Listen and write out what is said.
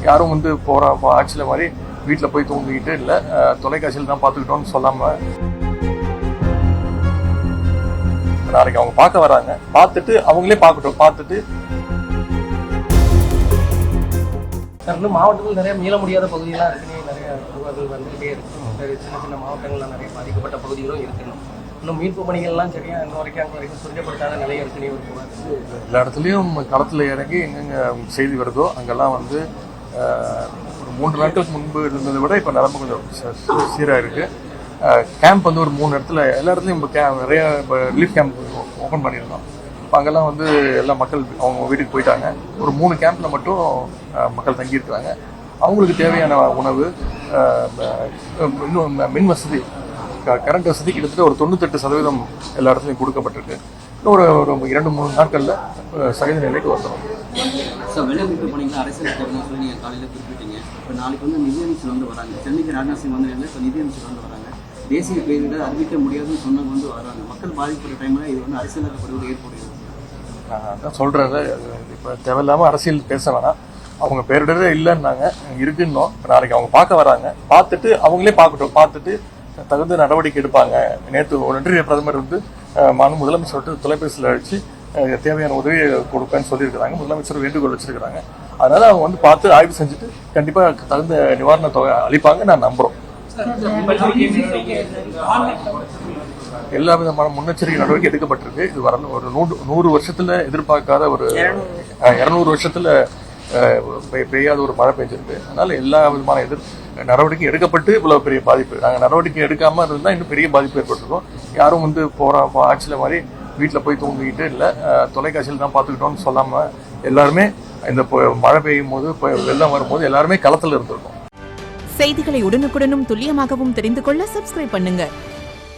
யாரும் வந்து ஆட்சியில் மாதிரி வீட்டில் போய் தூங்கிக்கிட்டு இல்லை தொலைக்காட்சியில் தான் பார்த்துக்கிட்டோம்னு சொல்லாமல் நாளைக்கு அவங்க பார்க்க வராங்க, பார்த்துட்டு அவங்களே பார்க்கட்டும். பார்த்துட்டு இன்னும் மாவட்டத்தில் நிறைய மீள முடியாத பகுதியெல்லாம் இருக்குன்னு நிறைய தகவல்கள் வந்துகிட்டே இருக்கு. சின்ன சின்ன மாவட்டங்கள்லாம் நிறைய பாதிக்கப்பட்ட பகுதிகளும் இருக்கணும். இன்னும் மீட்பு பணிகள்லாம் சரியா இன்ன வரைக்கும் அங்கே வரைக்கும் துரிதப்படுத்தாத நிலையை இருக்குன்னு எல்லா இடத்துலையும் களத்தில் இறங்கி எங்கெங்க செய்தி வருதோ அங்கெல்லாம் வந்து ஒரு 3 நாட்களுக்கு முன்பு இருந்ததை விட இப்போ நிலம்பு கொஞ்சம் சீராக இருக்குது. கேம்ப் வந்து ஒரு 3 இடத்துல எல்லா இடத்துலையும் இப்போ நிறைய இப்போ ரிலீஃப் கேம்ப் ஓப்பன் பண்ணியிருந்தோம். இப்போ அங்கெல்லாம் வந்து எல்லா மக்கள் அவங்க வீட்டுக்கு போயிட்டாங்க. ஒரு 3 கேம்பில் மட்டும் மக்கள் தங்கியிருக்கிறாங்க. அவங்களுக்கு தேவையான உணவு, இன்னும் மின் வசதி, கரண்ட் வசதி கிட்டத்தட்ட ஒரு 98% எல்லா இடத்துலையும் கொடுக்கப்பட்டிருக்கு. இன்னும் ஒரு 2-3 நாட்களில் சகஜ நிலைக்கு வந்துடும். சார், வெள்ள மீட்பு பணிகள் அரசியல் தேவைன்னு சொல்லி நீங்கள் காலையில் குறிப்பிட்டீங்க. இப்போ நாளைக்கு வந்து நிதியமைச்சர் வந்து வராங்க. சென்னைக்கு ராஜ்நாத் சிங் வந்து இப்போ நிதியமைச்சர் வந்து வராங்க. தேசிய பேரிடர் அறிவிக்க முடியாதுன்னு சொன்னவங்க வந்து வராங்க. மக்கள் பாதிப்புற டைமில் இது வந்து அரசியலாக்கப்படுவது ஏற்படுகிறது. அதான் சொல்கிறது. இப்போ தேவையில்லாமல் அரசியல் பேச வேணாம். அவங்க பேரிடரே இல்லைன்னாங்க, இருக்குன்னோம். இப்போ நாளைக்கு அவங்க பார்க்க வராங்க, பார்த்துட்டு அவங்களே பார்க்கட்டும். பார்த்துட்டு தகுந்த நடவடிக்கை எடுப்பாங்க. நேற்று ஒன்றிய பிரதமர் வந்து முதலமைச்சர் தொலைபேசியில் அழைச்சி தேவையான உதவியை கொடுப்பேன்னு சொல்லியிருக்கிறாங்க. முதலமைச்சர் வேண்டுகோள் வச்சிருக்கிறாங்க. அதனால அவங்க வந்து பார்த்து ஆய்வு செஞ்சுட்டு கண்டிப்பாக தகுந்த நிவாரண தொகை அளிப்பாங்க நான் நம்புகிறோம். எல்லா விதமான முன்னெச்சரிக்கை நடவடிக்கை எடுக்கப்பட்டிருக்கு. இது ஒரு 100 வருஷத்துல எதிர்பார்க்காத ஒரு 200 வருஷத்துல பெய்யாத ஒரு மழை பெஞ்சிருக்கு. அதனால எல்லா விதமான நடவடிக்கை எடுக்கப்பட்டு இவ்வளவு பெரிய பாதிப்பு. நாங்கள் நடவடிக்கை எடுக்காம இருந்தால் இன்னும் பெரிய பாதிப்பு ஏற்பட்டிருக்கோம். யாரும் வந்து ஆட்சியில் மாதிரி வீட்டில் போய் தூங்கிக்கிட்டு இல்லை தொலைக்காட்சியில் தான் பார்த்துக்கிட்டோம்னு சொல்லாம எல்லாருமே இந்த மழை பெய்யும் போது வெள்ளம் வரும்போது எல்லாருமே களத்தில் இருந்திருக்கோம். செய்திகளை உடனுக்குடனும் துல்லியமாகவும் தெரிந்து கொள்ள சப்ஸ்கிரைப் பண்ணுங்க.